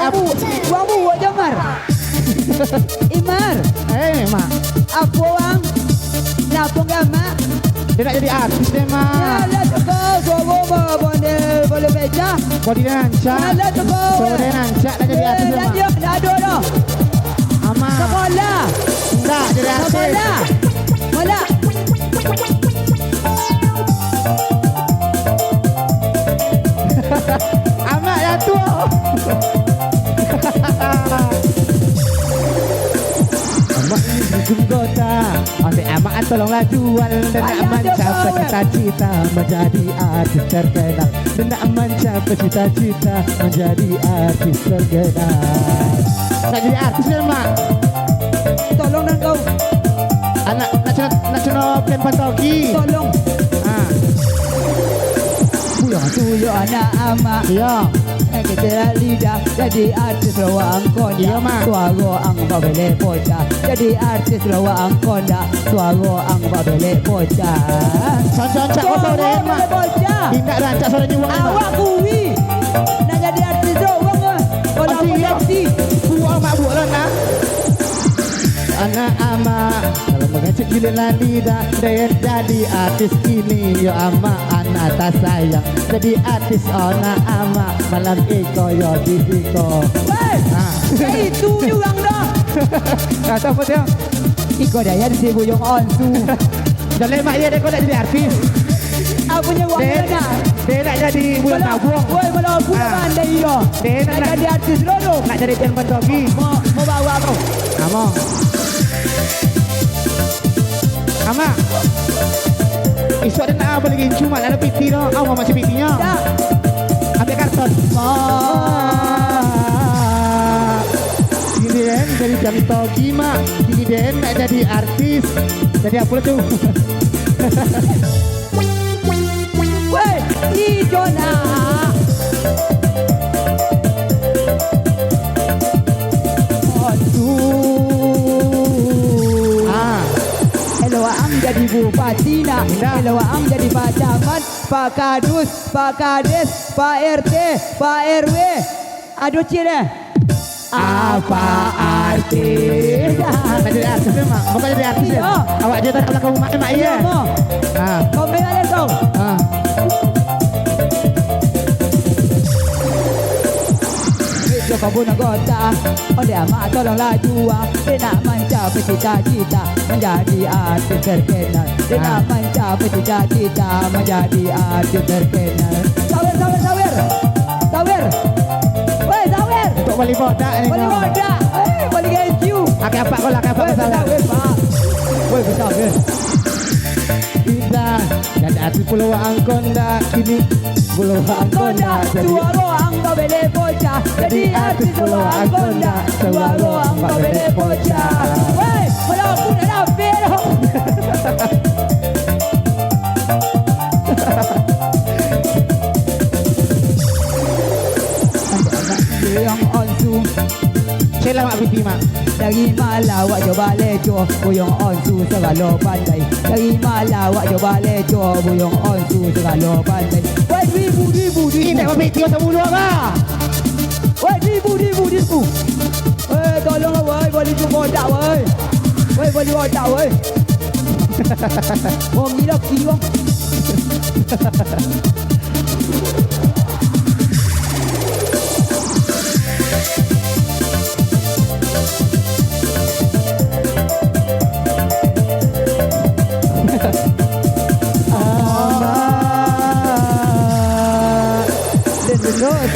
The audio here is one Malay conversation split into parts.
Buang buat jamar. Imar. Mak. Apa bang? Kenapa enggak mak? Dia nak jadi artis deh, Mak. Alah tukau, suara boleh beca. Body dia nancak. Alah tukau. Suara dia nancak nak jadi artis deh, Mak. Dah ada dah. Amak. Sekolah. Tak jadi artis. Sekolah. Sekolah. Amak yang tua. Amak ini bikin kota. Oleh amak tolonglah jual dan nak mencapai cita-cita menjadi artis terkenal. Dan nak mencapai cita-cita menjadi artis terkenal. Nak jadi artis kan, Mak? Tolong dan kau. Anak nasional plan Pantogi. Tolong. Tuyuk anak amak. Iya. Kita lidah jadi artis rawa angkon. Iya, Mak. Suara ang babele poca. Jadi artis rawa angkon dah. Suara ang babele poca. Cak kau deh, Mak. Ingat rancak suara nyuang, Mak. Awak kuwi. Nak jadi artis rawa ke? Kalau aku seksi. Buang Mak buat lah nak. Anak amak kalau mengecek giliran lidah dia jadi artis ini yo amak anak tak sayang jadi artis anak amak malam iko yo disiko. Weh, itu juga dah. Kata apa dia? Iko dah ya disebut yang onsu. Dah lemak dia kau nak jadi artis. Aku punya wang mana? Dia nak jadi bulan tabung. Woi, malah aku pandai yo. Dia Nak jadi artis dulu. nak jadi Pian Pantogi. Mau bawa aku. Kamu. Amak. Esok ada nak apa lagi cuma ada piti dah. Awak masih pitinya. Dah. Ambil karton. Gini Den dari Pantogi mak. Gini Den nak jadi artis. Jadi apa tu? Woi, hijau nak. Ang jadi bupati nak, kalau ang jadi Pak Camat, Pak Kadus, Pak Kades, Pak RT, Pak RW. Aduh cile. Apa artis? Nak jadi artis mak. Bapak jadi artis. Iya. Awak je tak belakang mak mak Iya ya. mo. Kau main ada kau. Kau pun anggota, oleh amak tolonglah jua. Dia nak mencapai cita-cita menjadi artis terkenal. Dia nak mencapai cita-cita menjadi artis terkenal. Sawer. Woi, sawer. Untuk balik bodak ni. Balik bodak. Balik GSU. Akak apa kau lah akak apa sawer, Pak. Woi, sawer. Kita dan artis Pulau Angkonda kini Pulau Angkonda suara ang babele poca jadi artis Pulau Angkonda suara ang babele poca. Woi, kalau aku nak pero. Yang onsu Cela mak pipi mak. dari malawak coba leco buyong onsu segalo pandai. Dari malawak coba leco buyong onsu segalo pandai. Woi, ribu. Ini tak pipi tak bulu apa? Woi, ribu. Woi, tolong woi, boleh jumpa tak woi. Woi, boleh botak woi. Oh, gila kiri bang.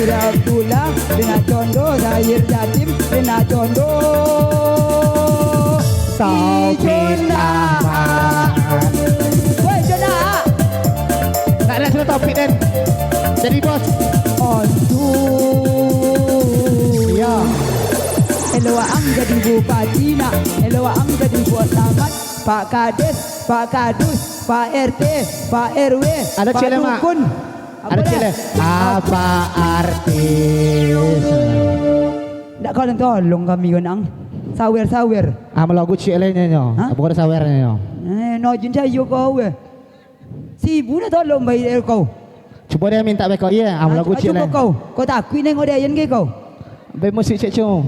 Sudah Abdullah dengan condo Zahir Jatim dengan condo Taufik Ahmad. Woi Jona. Tak ada sudah Taufik Dan jadi bos. Aduh. Ya. Elok ang jadi bupati nak. Elok ang jadi buat tamat. Pak Kades, Pak Kadus, Pak RT, Pak RW, Ada Pak cile, Mak. Dukun. Ada cile. Apa artis? Tak kau tolong kami kan ang sawer. Melagu cile nya nyo. Hah? Apa ada sawernya nyo? No jin saya kau Sibu nak tolong bayi kau. Cuba dia minta beko iya. Melagu cile. Cuba kau tak kui neng ode yen ke kau. Baik musik Cik Chong.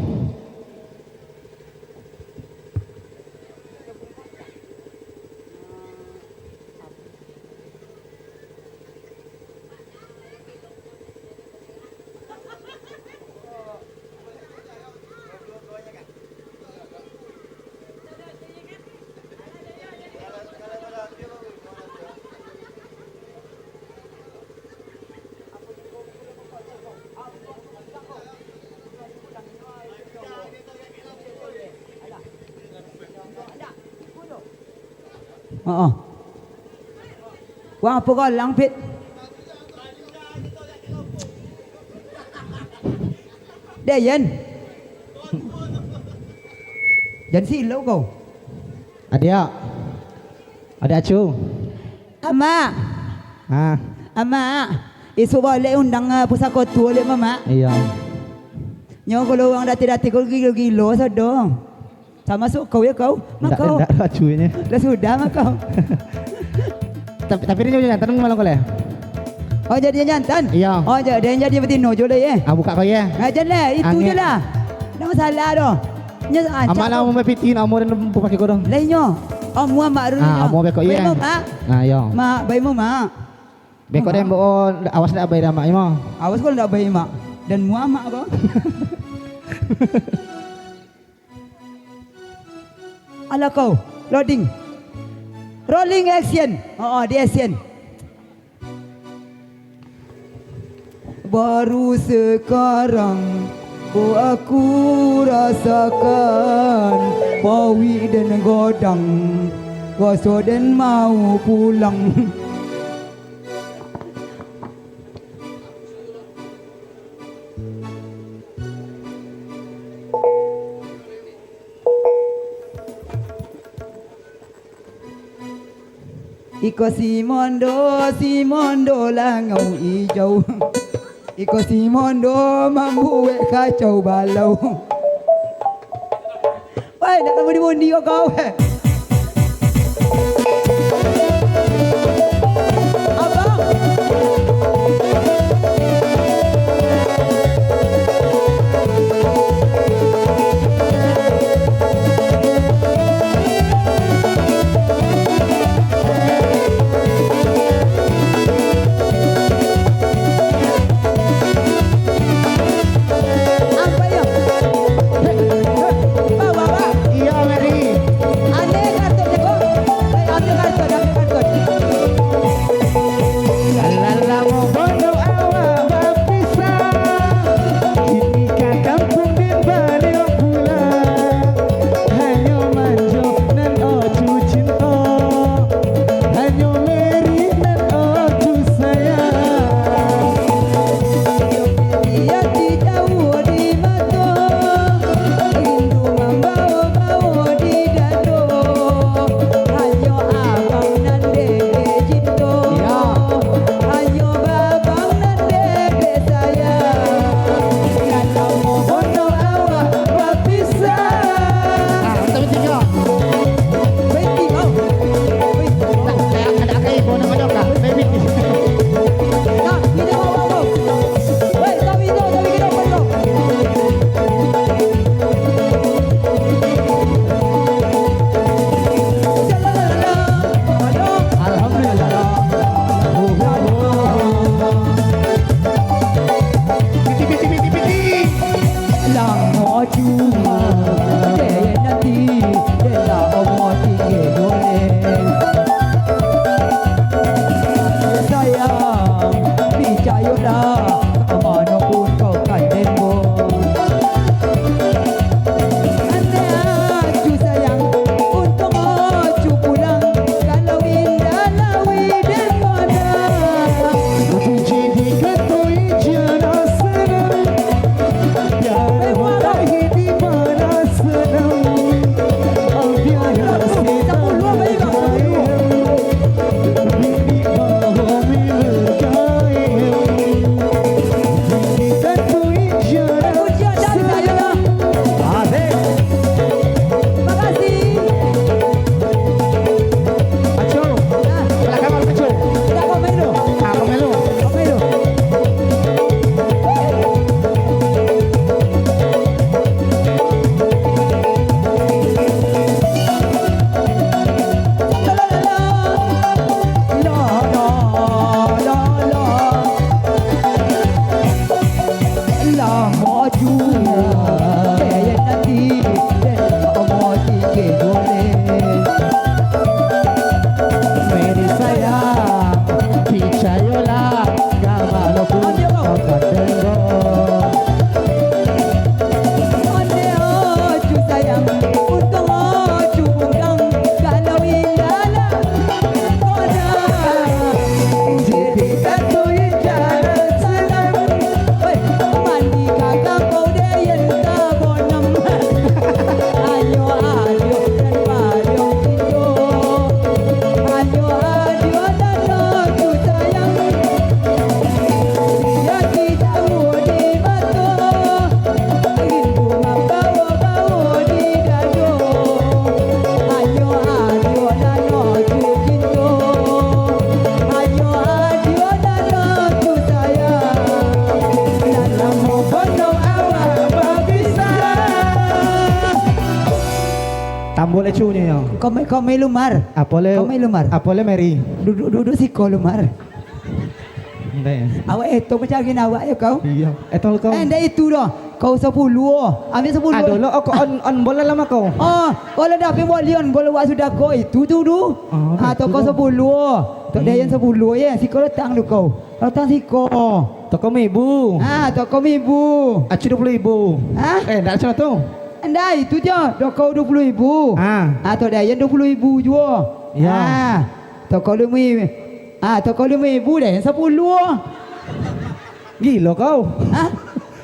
Wang apa kau langpit? Dia Yan. Yan silau kau. Adik. Adik Acu. Ama. Ah, Ama. Isu boleh undang pusaka tua oleh mama. iya. Nyo kalau orang dati-dati kau gilo-gilo sedong. Sama masuk kau ya kau. Mak kau. Enggak Acu ini. Dah sudah mak kau. Tapi ini jantan malam kau le. Oh jadi jantan? Iya. Oh jadi betino je lah ya. Ah buka kau ya. Ajar lah itu Angin. je lah. Tak masalah dah. Nya Amak nak mau piti nak mau dan pakai kau dong. lainnya. Oh mua mak dulu. Ah, mau bekok iya. Mak. Ah iya. Mak bayi mu mak. Bekok dia bawa awas nak bayar mak ima. Awas kau nak bayi mak. Dan mua mak kau. Ala kau, loading. Rolling action. Oh, di action. Baru sekarang aku rasakan pawi dan godang, gosok dan mau pulang. Iko si mondo langau hijau. Iko si mondo membuat kacau balau. Woi, nak kamu dibundi kau. Abang. Apa ya? Bawa. Iya Mary. Ane kartu jago. Ambil kartu, ambil kartu. Lala mau bondo awak berpisah. Kini ke kampung dan balik pulang. Hanya manjo dan ocu cinta. Hanya Mary dan ocu sayang. Dia dijauh di mata, rindu membawa-bawa di dado. Hanya abang nan dede cinta, hanya babang nan dede sayang. Kalau mau bondo awak berpisah. Tapi tiga. Baby, oh, Ada kai bono bono kah? Baby. tak, kita bawa. Wait, tapi kita bawa. Alhamdulillah. Piti. Lang mo cuma daya nanti dela omo tinggi dole sayang percayalah kemana pun kau kan demo anda aku sayang untuk aku pulang kalau indah lawi dan mana Puji di ketui jana sana. Biar wadah di mana cunya ya. Kau mai lumar. Apa le? Kau mai lumar. Apa le Mary? Duduk si kau lumar. Enggak. Awak itu macam gini awak ya kau. Iya. Tol kau. Dah itu dah. Kau 10. Ambil 10. Aduh lo aku on bola lama kau. Oh, kalau dah pergi bolion, bola wak sudah kau itu tu tu. Oh, Atau kau 10. Tok dia yang 10 ya. Si kau letak tu kau. Letak si kau. Toko ibu. Toko ibu. Aci 20.000. Tak macam tu. Anda itu je. Kau 20.000. Atau dia yang 20.000 juga. Ya. Toko 5. Toko 5.000 dah yang 10. Gila kau.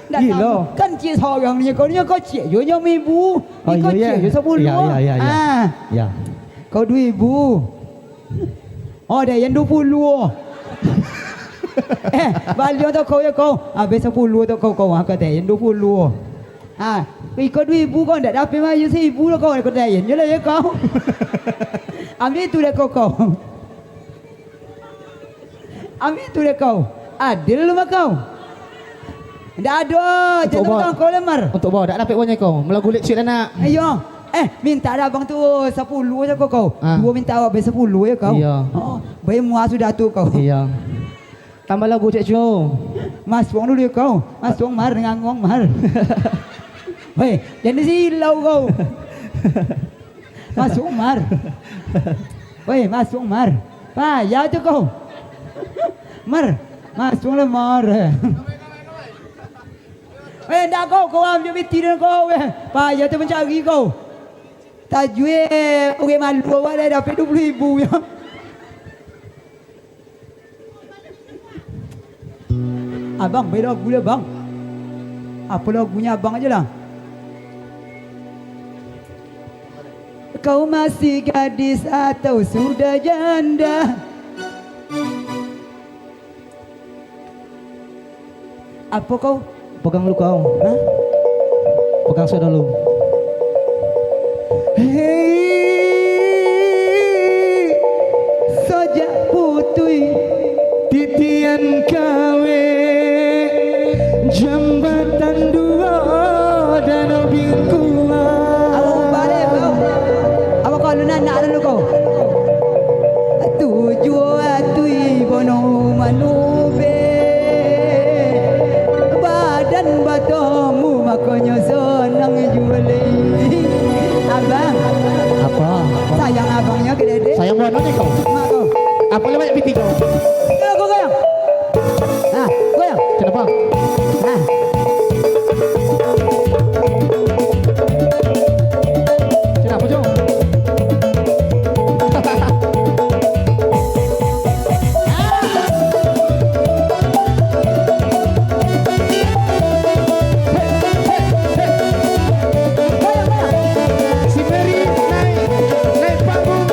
Gila. Kan cik seorang ni kau cik je yang 5.000. Ni kau cik je 10. Ya. Kau 2.000. Oh dia yang 20. Balik tu kau ya kau. Habis 10 tu kau kata yang 20. Kau 2.000 kau tak dapat maju 1.000 lah kau kata yang je lah ya kau. Ambil tu dah kau. Ambil tu dah kau. Adil lu kau. Dah ada. Jangan kau lemar. Untuk bawa tak dapat banyak kau. Melagu lecik nak. Ayo. Minta dah abang tu 10 je kau. 2 minta awak bayar 10 ya kau. Iya. Bayar muah sudah tu kau. Iya. Tambah lagu cik Cu. Mas Wong dulu ya kau. Mas Wong mar dengan ngong mar. Weh, jangan silau kau. Mas Wong mar. Weh, Mas Wong mar. Payah tu kau. Mar. Mas Wong le mar. Weh, dah kau ambil biti dan kau. Payah tu mencari kau. Tajwe orang malu awak dah dapat 20.000 ya. Abang beda lagu dia bang. Apa lagunya abang aja lah. Kau masih gadis atau sudah janda? Apa kau? Pegang lu kau. Pegang saya dulu. Hei, sejak putui titian kawe jembatan dua danau bingkua. Awak balik kau. Apa kau lu nak dulu kau? Tujuh tui bono manube badan batamu makanya senang jualai. Abang. Apa? Sayang abangnya ke dede. Sayang mana ni kau? Mak kau. Apa le banyak piti kau? Kau goyang. Goyang. Kenapa? Kenapa Jo? Si Mary naik panggung,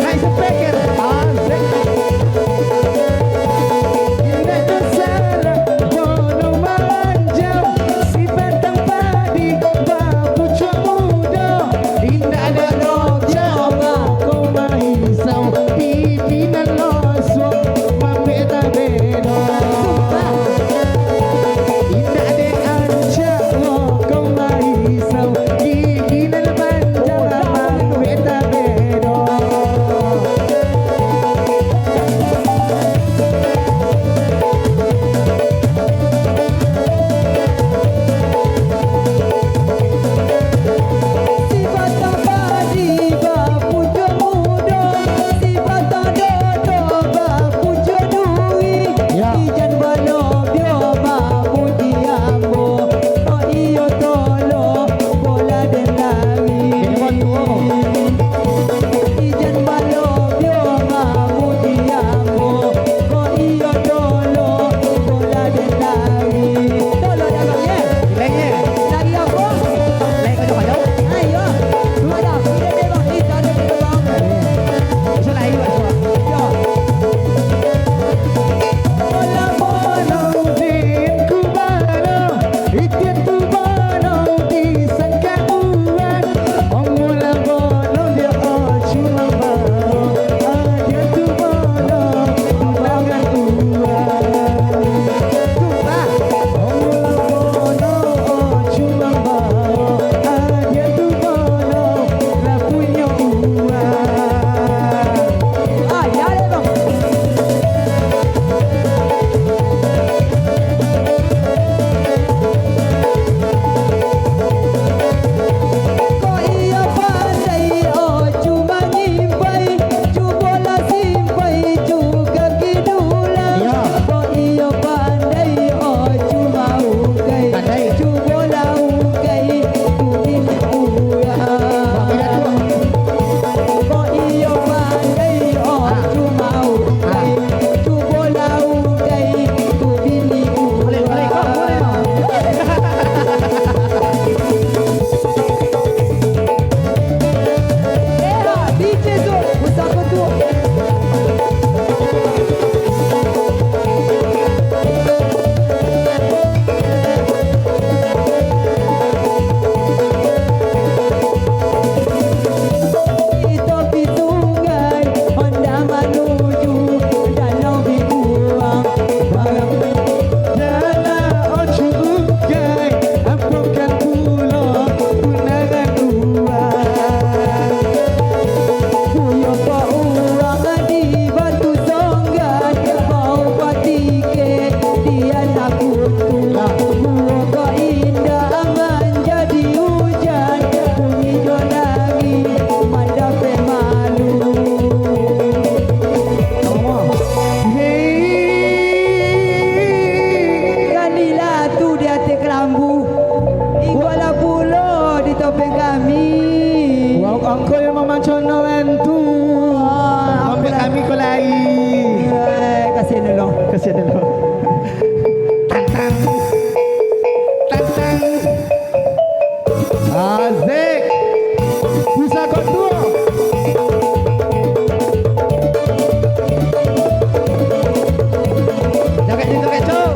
naik speaker. Asik. Ini besar, kono entu. Ambil kami kolai. Kasihan dulu. Kasihan dulu. Tantang. Tantang. Asik. Bisa kau dua. Joget di joget cok.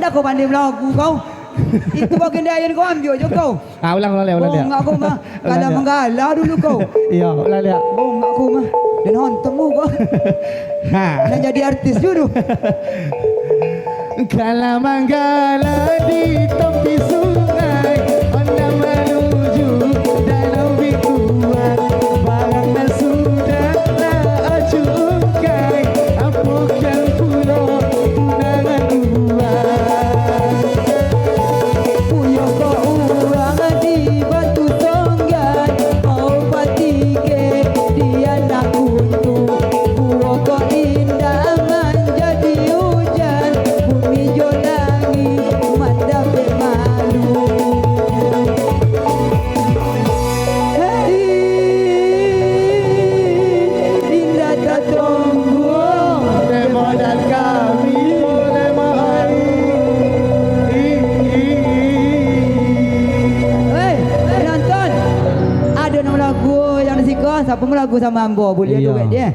Kau pandai lagu kau. Itu bagian dia yang kau ambil je kau. Ulang dia. Bong aku mah kalah menggala dulu kau. Iya, ulang dia. Bong aku mah dan hontemu kau. Nak jadi artis dulu. Kalah menggala di tepi sungai, Honda menuju danau Bikuan. Barangnya sudah tak acukai, apukan pulau tunangan uang. Puyo kau uang di batu tonggan, mau patike dia nak untung. Puyo kau indah menjadi hujan, bumi jolangi mandape malu. Indah tak tunggu Modal kami boleh mahal. Hei, penonton, ada nama lagu yang disikon, siapa mau lagu sama Ambo, boleh Iya. duet dia.